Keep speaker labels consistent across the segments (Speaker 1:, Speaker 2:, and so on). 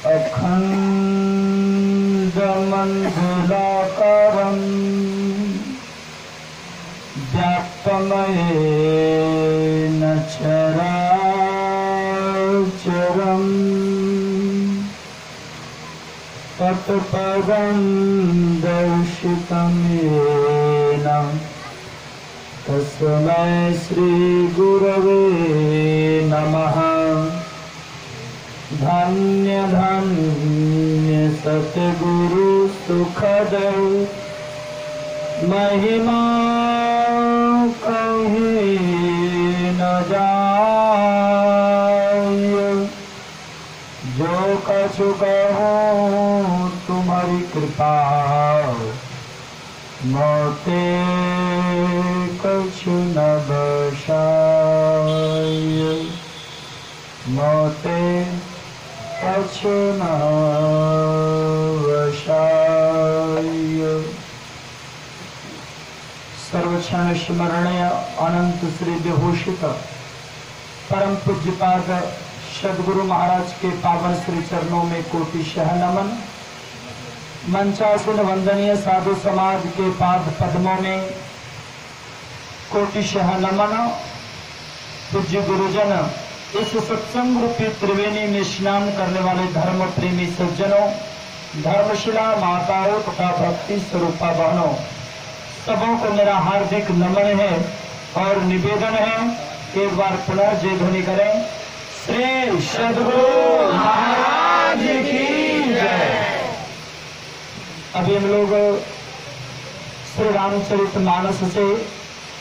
Speaker 1: अखण्डमण्डलाकारं व्याप्तमयेन चराचरम् तत्पदं दर्शितं येन तस्मै श्रीगुरवे नमः। धन्य धन्य सतगुरु सुखदौ महिमा कहीं न जाय। जो कछु कहूँ तुम्हारी कृपा मोते कछु न बसाय। मोते कछु न बसाय। सर्वक्षण स्मरणीय अनंत श्री विभूषित परम पूज्यपाद सद्गुरु महाराज के पावन श्री चरणों में कोटिशः नमन। मंचासीन वंदनीय साधु समाज के पाद पद्मों में कोटिशः नमन। पूज्य गुरुजन, इस सत्संग रूपी त्रिवेणी में स्नान करने वाले धर्म प्रेमी सज्जनों, धर्मशिला माताओं तथा भक्ति स्वरूपा बहनों, सबों को मेरा हार्दिक नमन है और निवेदन है। एक बार पुनः जय ध्वनि करें। श्री सद्गुरु महाराज की जय। अभी हम लोग श्री रामचरितमानस से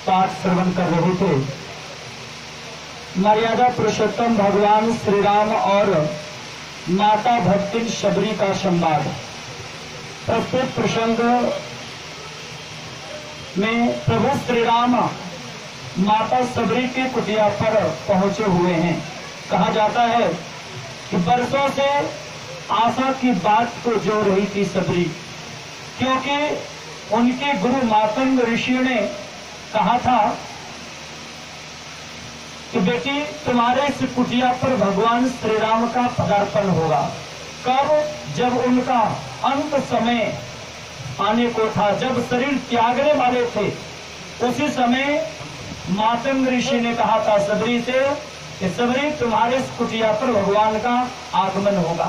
Speaker 1: पाठ श्रवण कर रहे थे। मर्यादा पुरुषोत्तम भगवान श्री राम और माता भक्तिन शबरी का संवाद। प्रत्येक प्रसंग में प्रभु श्री राम माता शबरी की कुटिया पर पहुंचे हुए हैं। कहा जाता है कि बरसों से आशा की बात को जो रही थी शबरी, क्योंकि उनके गुरु मातंग ऋषि ने कहा था कि बेटी तुम्हारे इस कुटिया पर भगवान श्री राम का पदार्पण होगा। कब? जब उनका अंत समय आने को था, जब शरीर त्यागने वाले थे, उसी समय मातंग ऋषि ने कहा था शबरी से कि शबरी तुम्हारे इस कुटिया पर भगवान का आगमन होगा।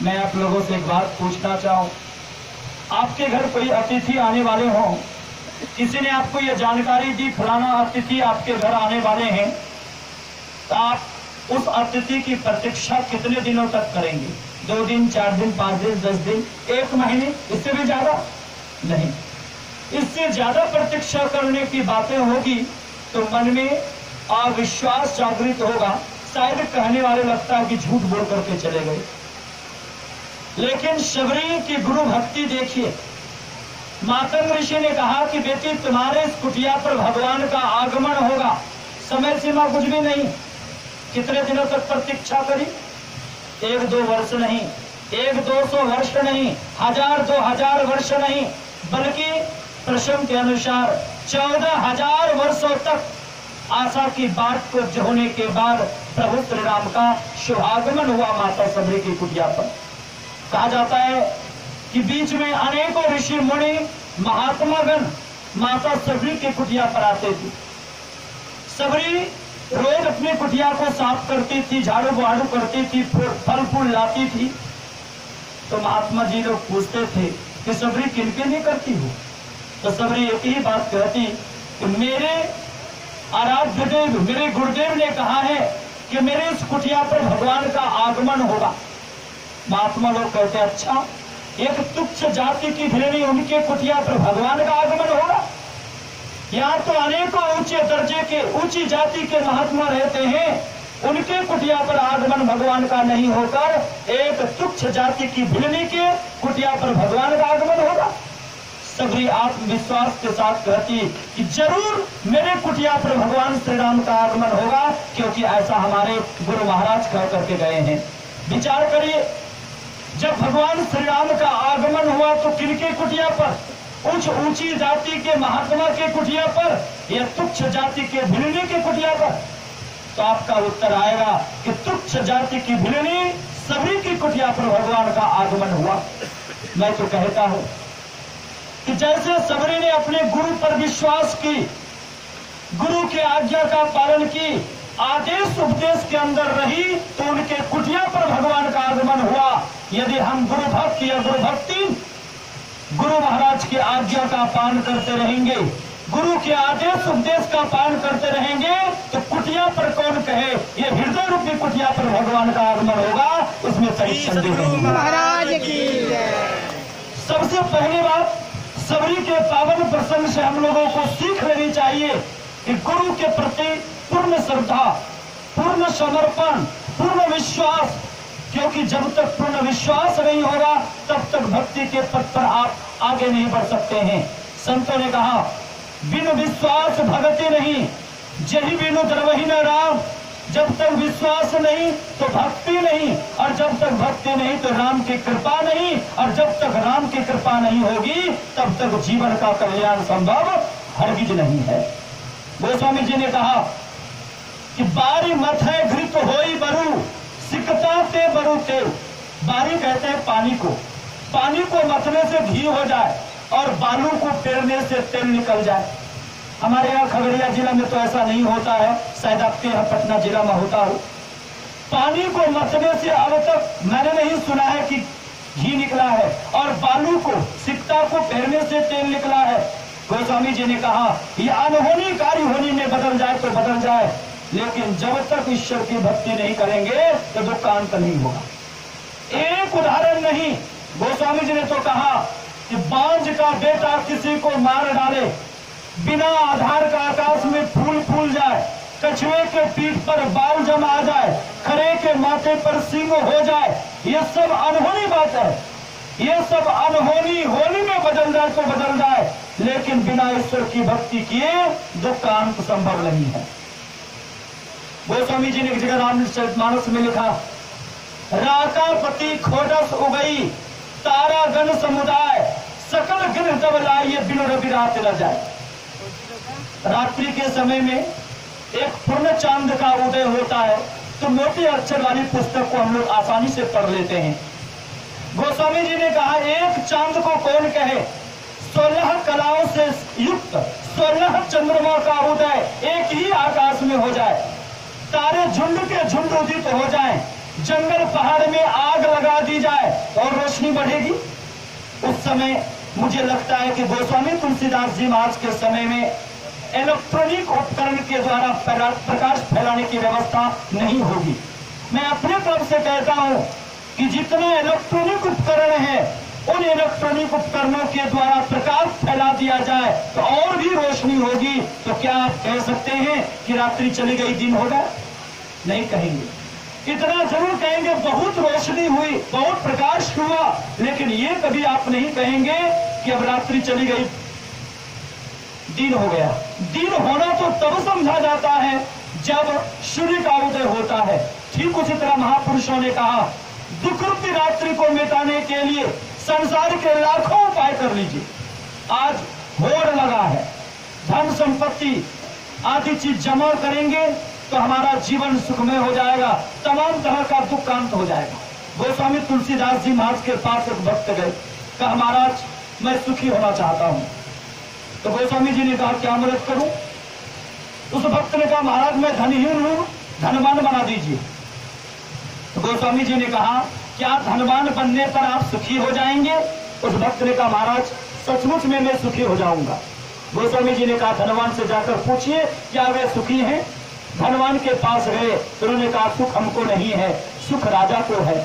Speaker 1: मैं आप लोगों से एक बात पूछना चाहूं, आपके घर कोई अतिथि आने वाले हों, किसी ने आपको यह जानकारी दी फलाना अतिथि आपके घर आने वाले हैं, तो आप उस अतिथि की प्रतीक्षा कितने दिनों तक करेंगे? 2 दिन, 4 दिन, 5 दिन, 10 दिन, 1 महीने, इससे भी ज्यादा नहीं। इससे ज्यादा प्रतीक्षा करने की बातें होगी तो मन में अविश्वास जागृत होगा। शायद कहने वाले लगता है कि झूठ बोल करके चले गए। लेकिन शबरी की गुरु भक्ति देखिए। मातंग ऋषि ने कहा कि बेटी तुम्हारे इस कुटिया पर भगवान का आगमन होगा। समय सीमा कुछ भी नहीं। कितने दिनों तक प्रतीक्षा करी? 1-2 वर्ष नहीं, 100-200 वर्ष नहीं, 1000-2000 वर्ष नहीं, बल्कि प्रसंग के अनुसार 14,000 वर्षों तक आशा की बात को जोने के बाद प्रभु श्री राम का शुभागमन हुआ माता शबरी की कुटिया पर। कहा जाता है कि बीच में अनेकों ऋषि मुनि महात्मागण माता शबरी की कुटिया पर आते थे। शबरी रोज अपनी कुटिया को साफ करती थी, झाड़ू बहाड़ू करती थी, फल फूल लाती थी। तो महात्मा जी लोग पूछते थे कि शबरी किनके लिए करती हो? तो शबरी एक ही बात कहती कि मेरे आराध्य देव, मेरे गुरुदेव ने कहा है कि मेरे इस कुटिया पर भगवान का आगमन होगा। महात्मा लोग कहते अच्छा, एक तुच्छ जाति की भिलनी उनके कुटिया पर भगवान का आगमन होगा? यहाँ तो अनेकों ऊंचे दर्जे के, ऊंची जाति के महात्मा रहते हैं, उनके कुटिया पर आगमन भगवान का नहीं होकर एक तुच्छ जाति की भिलनी के कुटिया पर भगवान का आगमन होगा। शबरी आत्मविश्वास के साथ कहती कि जरूर मेरे कुटिया पर भगवान श्री राम का आगमन होगा, क्योंकि ऐसा हमारे गुरु महाराज कह करके गए हैं। विचार करिए, जब भगवान श्री राम का आगमन हुआ तो किनके कुटिया पर? ऊंची जाति के महात्मा के कुटिया पर या तुच्छ जाति के भिलनी के कुटिया पर? तो आपका उत्तर आएगा कि तुच्छ जाति की भिलनी सबरी की कुटिया पर भगवान का आगमन हुआ। मैं तो कहता हूं कि जैसे सबरी ने अपने गुरु पर विश्वास की, गुरु की आज्ञा का पालन की, आदेश उपदेश के अंदर रही, तो उनके कुटिया पर भगवान का आगमन हुआ। यदि हम गुरु भक्त या गुरु भक्ति गुरु महाराज की आज्ञा का पालन करते रहेंगे, गुरु के आदेश उपदेश का पालन करते रहेंगे, तो कुटिया पर कौन कहे ये हृदय रूपी कुटिया पर भगवान का आगमन होगा, इसमें कहीं संदेह नहीं।
Speaker 2: महाराज की
Speaker 1: सबसे पहली बात, सबरी के पावन प्रसंग से हम लोगों को सीख लेनी चाहिए कि गुरु के प्रति पूर्ण श्रद्धा, पूर्ण समर्पण, पूर्ण विश्वास, क्योंकि जब तक पूर्ण विश्वास नहीं होगा तब तक भक्ति के पथ पर आप आगे नहीं बढ़ सकते हैं। संतों ने कहा बिनु विश्वास भक्ति नहीं, जही बिनु द्रवही न राम। जब तक विश्वास नहीं तो भक्ति नहीं, और जब तक भक्ति नहीं तो राम की कृपा नहीं, और जब तक राम की कृपा नहीं होगी तब तक जीवन का कल्याण संभव हरगिज नहीं है। गोस्वामी जी ने कहा कि बारी मत है घृत होई बरु, सिकता ते बरु ते। बारी कहते हैं पानी को, पानी को मथने से घी हो जाए और बालू को पेरने से तेल निकल जाए। हमारे यहाँ खगड़िया जिला में तो ऐसा नहीं होता है, शायद आपके यहाँ पटना जिला में होता हो। पानी को मथने से अब तक मैंने नहीं सुना है कि घी निकला है, और बालू को, सिकता को पेरने से तेल निकला है। गोस्वामी जी ने कहा ये अनहोनी कार्य होनी में बदल जाए तो बदल जाए, लेकिन जब तक ईश्वर की भक्ति नहीं करेंगे तो दुख का अंत नहीं होगा। एक उदाहरण नहीं, गोस्वामी जी ने तो कहा कि बांझ का बेटा किसी को मार डाले, बिना आधार का आकाश में फूल फूल जाए, कछुए के पीठ पर बाल जमा जाए, खरे के माथे पर सींग हो जाए, ये सब अनहोनी बात है। ये सब अनहोनी होनी में बदल जाए तो बदल जाए, लेकिन बिना ईश्वर की भक्ति किए दुख का अंत संभव नहीं है। गोस्वामी जी ने एक जगह रामचरितमानस में लिखा, राकापति खोडस उगई तारा गण समुदाय, सकल गिर जब लाइए बिनु रवि रात न जाए। रात्रि के समय में एक पूर्ण चांद का उदय होता है तो मोटे अक्षर वाली पुस्तक को हम लोग आसानी से पढ़ लेते हैं। गोस्वामी जी ने कहा एक चांद को कौन कहे, 16 कलाओं से युक्त 16 चंद्रमा का उदय एक ही आकाश में हो जाए, तारे झुंड के झुंड उदित हो जाएं, जंगल पहाड़ में आग लगा दी जाए और रोशनी बढ़ेगी। उस समय मुझे लगता है कि गोस्वामी तुलसीदास जी महाराज के समय में इलेक्ट्रॉनिक उपकरण के द्वारा प्रकाश फैलाने की व्यवस्था नहीं होगी। मैं अपने तरफ से कहता हूं कि जितने इलेक्ट्रॉनिक उपकरण हैं, उन इलेक्ट्रॉनिक उपकरणों के द्वारा प्रकाश फैला दिया जाए तो और भी रोशनी होगी। तो क्या आप कह सकते हैं कि रात्रि चली गई दिन हो गया? नहीं कहेंगे। इतना जरूर कहेंगे बहुत रोशनी हुई, बहुत प्रकाश हुआ, लेकिन ये कभी आप नहीं कहेंगे कि अब रात्रि चली गई दिन हो गया। दिन होना तो तब समझा जाता है जब सूर्य का उदय होता है। ठीक उसी तरह महापुरुषों ने कहा दुख रूपी रात्रि को मिटाने के लिए संसार के लाखों उपाय कर लीजिए। आज होड़ लगा है, धन संपत्ति आदि चीज जमा करेंगे तो हमारा जीवन सुखमय हो जाएगा, तमाम तरह का दुख का अंत हो जाएगा। गोस्वामी तुलसीदास जी महाराज के पास एक भक्त गए, कहा महाराज मैं सुखी होना चाहता हूं। तो गोस्वामी जी ने कहा क्या मदद करूं? उस भक्त ने कहा महाराज मैं धनहीन हूं, धनवान बना दीजिए। तो गोस्वामी जी ने कहा क्या धनवान बनने पर आप सुखी हो जाएंगे? उस भक्त ने कहा महाराज सचमुच में मैं सुखी हो जाऊंगा। गोस्वामी जी ने कहा धनवान से जाकर पूछिए क्या वे सुखी हैं? धनवान के पास गए तो उन्होंने कहा सुख हमको नहीं है, सुख राजा को है।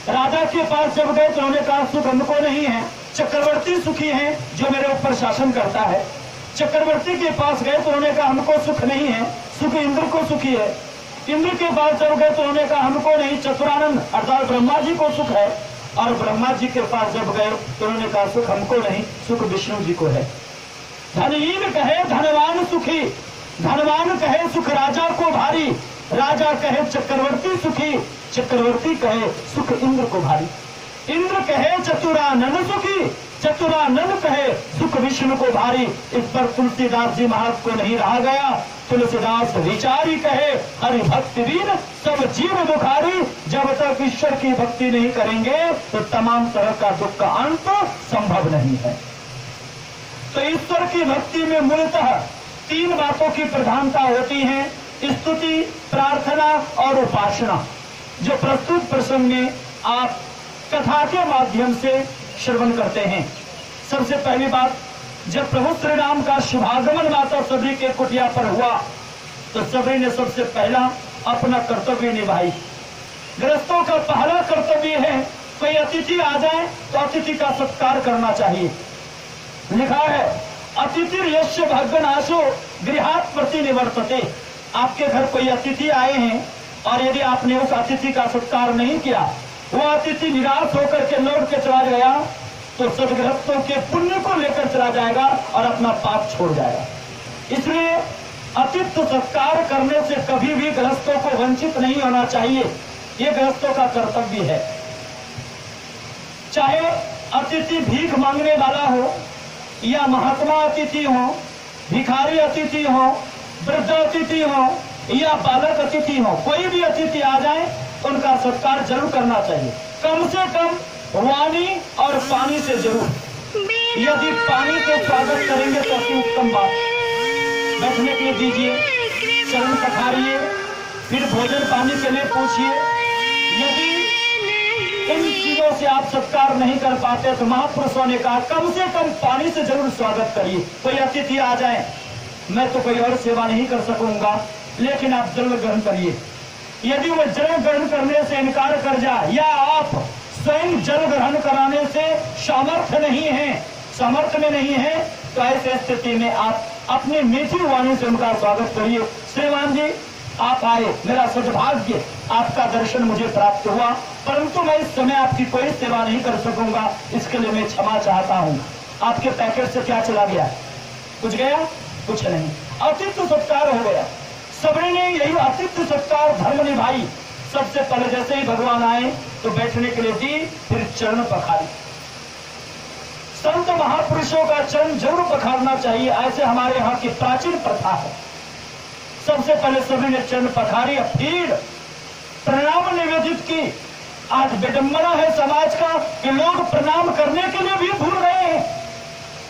Speaker 1: राजा के पास जब गए तो उन्होंने कहा सुख हमको नहीं है, चक्रवर्ती सुखी है जो मेरे ऊपर शासन करता है। चक्रवर्ती के पास गए तो उन्होंने कहा हमको सुख नहीं है, सुख इंद्र को सुखी है। इंद्र के पास जब गए तो उन्होंने कहा हमको नहीं, चतुरानंद अर्थात ब्रह्मा जी को सुख है। और ब्रह्मा जी के पास जब गए तो उन्होंने कहा सुख हमको नहीं, सुख विष्णु जी को है। धनहीन कहे धनवान सुखी, धनवान कहे सुख राजा को भारी, राजा कहे चक्रवर्ती सुखी, चक्रवर्ती कहे सुख इंद्र को भारी। इंद्र कहे चतुरानन सुखी, चतुरानन कहे सुख विष्णु को भारी। इस पर तुलसीदास जी महाराज को नहीं रहा गया। तुलसीदास विचारी कहे हरि भक्ति वीर सब जीव मुखारी। जब तक ईश्वर की भक्ति नहीं करेंगे तो तमाम तरह का दुख का अंत संभव नहीं है। तो ईश्वर की भक्ति में मूलतः 3 बातों की प्रधानता होती है, स्तुति, प्रार्थना और उपासना, जो प्रस्तुत प्रसंग में आप कथा के माध्यम से श्रवण करते हैं। सबसे पहली बात, जब प्रभु श्री राम का शुभागमन माता सबरी के कुटिया पर हुआ तो सबरी ने सबसे पहला अपना कर्तव्य निभाई। गृहस्थों का पहला कर्तव्य है, कोई अतिथि आ जाए तो अतिथि का सत्कार करना चाहिए। लिखा है अतिथि यस्य भाग्यनाशो गृहात् प्रति निवर्तते। आपके घर कोई अतिथि आए हैं और यदि आपने उस अतिथि का सत्कार नहीं किया, वो अतिथि निराश होकर के लौट के चला गया तो सदगृहस्थों के पुण्य को लेकर चला जाएगा और अपना पाप छोड़ जाएगा। इसलिए अतिथि सत्कार करने से कभी भी गृहस्थों को वंचित नहीं होना चाहिए, ये गृहस्थों का कर्तव्य है। चाहे अतिथि भीख मांगने वाला हो या महात्मा अतिथि हो, भिखारी अतिथि हो, वृद्ध अतिथि हो या बालक अतिथि हो, कोई भी अतिथि आ जाए उनका सत्कार जरूर करना चाहिए। कम से कम वाणी और पानी से जरूर। यदि पानी से स्वागत करेंगे तो अति उत्तम बात। बैठने के लिए दीजिए, चरण पखारिए, फिर भोजन पानी के लिए पूछिए। यदि इन चीजों से आप सत्कार नहीं कर पाते तो महापुरुषों ने कहा कम से कम पानी से जरूर स्वागत करिए। कोई अतिथि आ जाए, मैं तो कोई और सेवा नहीं कर सकूंगा, लेकिन आप जल ग्रहण करिए। यदि वो जल ग्रहण करने से इनकार कर जाए या आप स्वयं जल ग्रहण कराने से सामर्थ्य नहीं है, सामर्थ्य में नहीं है, तो ऐसी स्थिति में आप अपनी मीठी वाणी से उनका स्वागत करिए। श्रीमान जी आप आए, मेरा सद्भाग्य आपका दर्शन मुझे प्राप्त हुआ, परंतु मैं इस समय आपकी कोई सेवा नहीं कर सकूंगा, इसके लिए मैं क्षमा चाहता हूँ। आपके पैकेट से क्या चला गया? कुछ गया? कुछ नहीं। अतिथि सत्कार हो गया। सबरी ने यही अतिथि सत्कार धर्म निभाई। सबसे पहले जैसे ही भगवान आए तो बैठने के लिए दी, फिर चरण पखारी। संत महापुरुषों का चरण जरूर पखारना चाहिए, ऐसे हमारे यहाँ की प्राचीन प्रथा है। सबसे पहले सभी ने चरण पखारी, फिर प्रणाम निवेदित की। आज विडंबना है समाज का कि लोग प्रणाम करने के लिए भी भूल रहे हैं।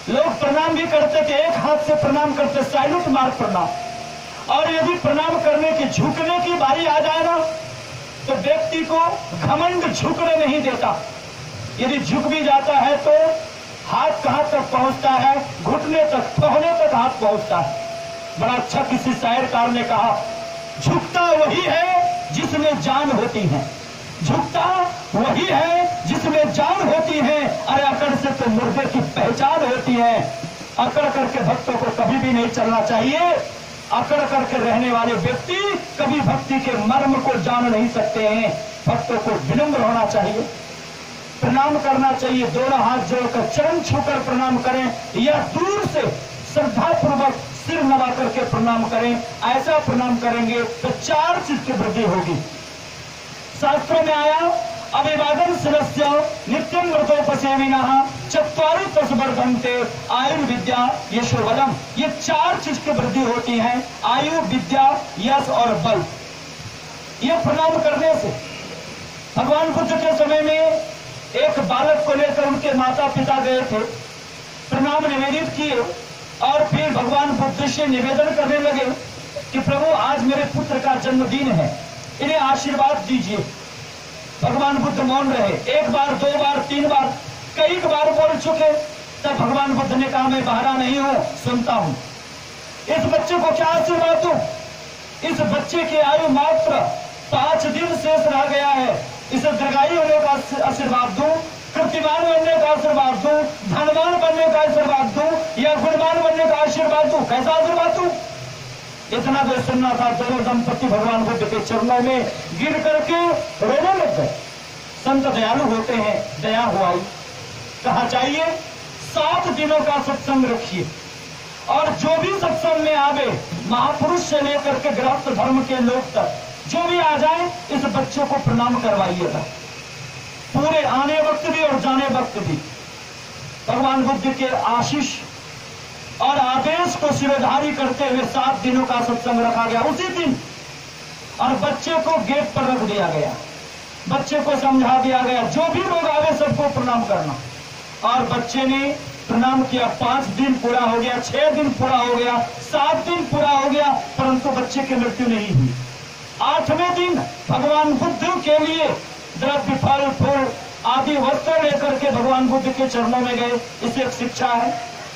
Speaker 1: लोग प्रणाम भी करते थे, एक हाथ से प्रणाम करते, साइलेंट मार्ग प्रणाम। और यदि प्रणाम करने की झुकने की बारी आ जाए ना तो व्यक्ति को घमंड झुकने नहीं देता। यदि झुक भी जाता है तो हाथ कहां तक पहुंचता है? घुटने तक, पहुने तक हाथ पहुंचता है। बड़ा अच्छा किसी शायरकार ने कहा, झुकता वही है जिसमें जान होती है, झुकता वही है जिसमें जान होती है। अरे अकड़ से तो मुर्दे की पहचान होती है। अकड़ करके भक्तों को कभी भी नहीं चलना चाहिए। अकड़ करके रहने वाले व्यक्ति कभी भक्ति के मर्म को जान नहीं सकते हैं। भक्तों को विनम्र होना चाहिए, प्रणाम करना चाहिए, दोनों हाथ जोड़कर चरण छूकर प्रणाम करें या दूर से श्रद्धा पूर्वक सिर नवा करके प्रणाम करें। ऐसा प्रणाम करेंगे तो 4 चीज की वृद्धि होगी। शास्त्रों में आया अभिवादन शिरस्य नित्यम व्रतोपसेविनः चत्वारि तस्वर्धन्ते आयुर्विद्या यशोबलम। ये 4 चीज की वृद्धि होती है, आयु, विद्या, यश और बल। ये प्रणाम करने से भगवान बुद्ध के समय में एक बालक को लेकर उनके माता पिता गए थे, प्रणाम निवेदित किए और फिर भगवान बुद्ध से निवेदन करने लगे कि प्रभु आज मेरे पुत्र का जन्मदिन है, इन्हें आशीर्वाद दीजिए। भगवान बुद्ध मौन रहे। 1 बार, 2 बार, 3 बार, कई बार बोल चुके। तब भगवान बुद्ध ने कहा मैं बहरा नहीं हूं, सुनता हूं। इस बच्चे को क्या आशीर्वाद दूं? इस बच्चे की आयु मात्र 5 दिन शेष रह गया है। इसे दीर्घायु होने का आशीर्वाद दूं, कीर्तिमान बनने का आशीर्वाद दूं, धनवान बनने का आशीर्वाद दूं या गुणवान बनने का आशीर्वाद दूं? कैसा आशीर्वाद दूं? इतना जो सुनना था, दोनों दंपति भगवान बुद्ध के चरणों में गिर करके रोने लग गए। संत दयालु होते हैं, दया हुआई। कहा चाहिए 7 दिनों का सत्संग रखिए और जो भी सत्संग में आवे, महापुरुष से लेकर के गृहस्थ धर्म के लोग तक जो भी आ जाए, इस बच्चों को प्रणाम करवाइएगा। पूरे आने वक्त भी और जाने वक्त भी भगवान बुद्ध के आशीष और आदेश को सिरधारी करते हुए 7 दिनों का सत्संग रखा गया उसी दिन, और बच्चे को गेट पर रख दिया गया, बच्चे को समझा दिया गया जो भी लोग आवे सबको प्रणाम करना। और बच्चे ने प्रणाम किया। 5 दिन पूरा हो गया, 6 दिन पूरा हो गया, 7 दिन पूरा हो गया, परंतु बच्चे की मृत्यु नहीं हुई। 8वें दिन भगवान बुद्ध के लिए द्रव्य फल फूल आदि वस्त्र लेकर के भगवान बुद्ध के चरणों में गए। इसे एक शिक्षा है।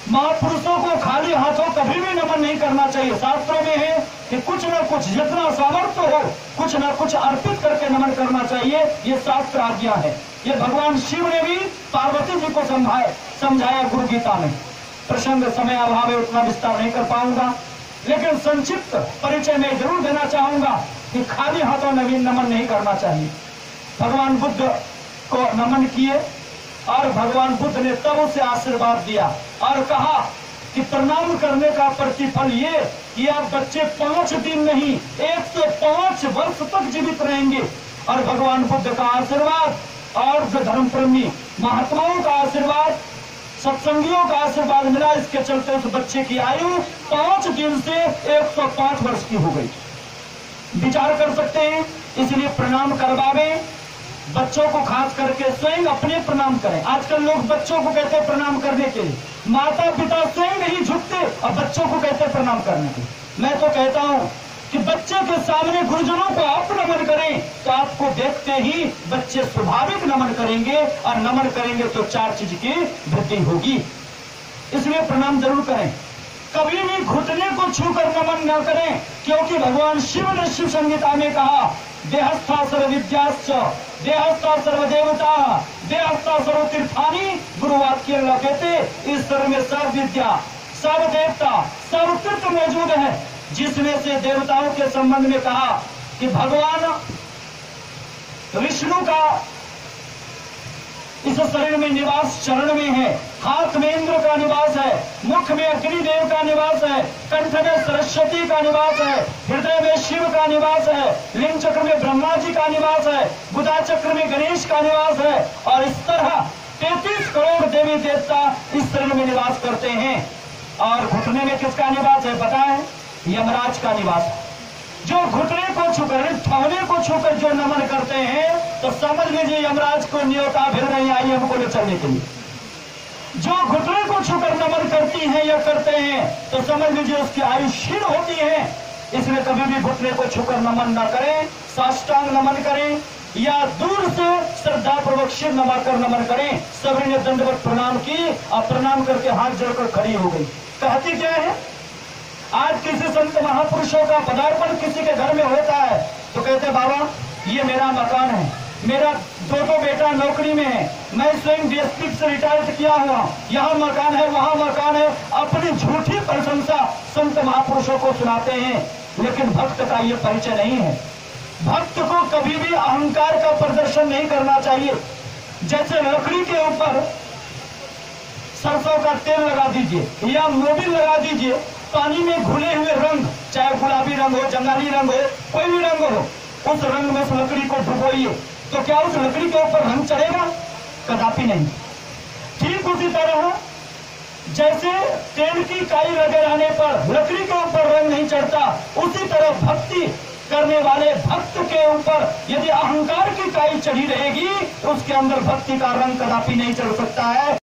Speaker 1: महापुरुषों को खाली हाथों कभी भी नमन नहीं करना चाहिए। शास्त्रों में है कि कुछ न कुछ जितना सामर्थ्य हो कुछ न कुछ अर्पित करके नमन करना चाहिए। ये शास्त्र आज्ञा है। ये भगवान शिव ने भी पार्वती जी को समझाया गुरु गीता में। प्रसंग समय अभाव है, उतना विस्तार नहीं कर पाऊंगा, लेकिन संक्षिप्त परिचय में जरूर देना चाहूंगा कि खाली हाथों नमन नहीं करना चाहिए। भगवान बुद्ध को नमन किए और भगवान बुद्ध ने तब उसे आशीर्वाद दिया और कहा कि प्रणाम करने का प्रतिफल ये कि आप बच्चे 5 दिन नहीं 105 वर्ष तक जीवित रहेंगे। और भगवान बुद्ध का आशीर्वाद और जो धर्मप्रेमी महात्माओं का आशीर्वाद, सत्संगियों का आशीर्वाद मिला, इसके चलते उस बच्चे की आयु 5 दिन से 105 वर्ष की हो गई। विचार कर सकते हैं। इसलिए प्रणाम करवावे, बच्चों को खास करके स्वयं अपने प्रणाम करें। आजकल लोग बच्चों को कहते हैं प्रणाम करने के लिए, माता पिता स्वयं नहीं झुकते और बच्चों को कहते हैं प्रणाम करने के लिए। मैं तो कहता हूं कि बच्चे के सामने गुरुजनों को आप नमन करें तो आपको देखते ही बच्चे स्वाभाविक नमन करेंगे, और नमन करेंगे तो 4 चीज की वृद्धि होगी। इसलिए प्रणाम जरूर करें। कभी भी घुटने को छूकर नमन न करें, क्योंकि भगवान शिव ने शिव संहिता में कहा देहस्था सर्व विद्याश्च देहस्था सर्वदेवता देहस्था सर्व तीर्थानि गुरुवाक्य लपेटे। इस सर्व में सब विद्या, सब देवता, सब तीर्थ मौजूद है, जिसमें से देवताओं के संबंध में कहा कि भगवान विष्णु का इस शरीर में निवास चरण में है, हाथ में इंद्र का निवास है, मुख में अग्निदेव का निवास है, कंठ में सरस्वती का निवास है, हृदय में शिव का निवास है, लिंग चक्र में ब्रह्मा जी का निवास है, बुधा चक्र में गणेश का निवास है, और इस तरह 33 करोड़ देवी देवता इस शरीर में निवास करते हैं। और घुटने में किसका निवास है पता है? यमराज का निवास है। जो घुटने को छूकर, ठौने को छूकर जो नमन करते हैं तो समझ लीजिए यमराज को न्योता फिर नहीं आई हमको ले चलने के लिए। जो घुटने को छूकर नमन करती हैं या करते हैं तो समझ लीजिए उसकी आयु क्षीण होती है। इसलिए कभी भी घुटने को छूकर नमन न करें, साष्टांग नमन करें या दूर से श्रद्धा पूर्वक शिर नमाकर नमन करें। सभी ने दंडवत प्रणाम की और प्रणाम करके हाथ जोड़कर खड़ी हो गई। कहती क्या है? आज किसी संत महापुरुषों का पदार्पण किसी के घर में होता है तो कहते बाबा ये मेरा मकान है, मेरा 2 बेटा नौकरी में है, मैं स्वयं डीएसपी से रिटायर्ड किया हुआ, यहाँ मकान है वहाँ मकान है। अपनी झूठी प्रशंसा संत महापुरुषों को सुनाते हैं, लेकिन भक्त का ये परिचय नहीं है। भक्त को कभी भी अहंकार का प्रदर्शन नहीं करना चाहिए। जैसे लकड़ी के ऊपर सरसों का तेल लगा दीजिए या मोबिल लगा दीजिए, पानी में घुले हुए रंग, चाहे गुलाबी रंग हो, जंगाली रंग हो, कोई भी रंग हो, उस रंग में उस लकड़ी को डुबोइए तो क्या उस लकड़ी के ऊपर रंग चढ़ेगा? कदापि नहीं। ठीक उसी तरह जैसे तेल की काई लगे रहने पर लकड़ी के ऊपर रंग नहीं चढ़ता, उसी तरह भक्ति करने वाले भक्त के ऊपर यदि अहंकार की काई चढ़ी रहेगी तो उसके अंदर भक्ति का रंग कदापि नहीं चढ़ सकता है।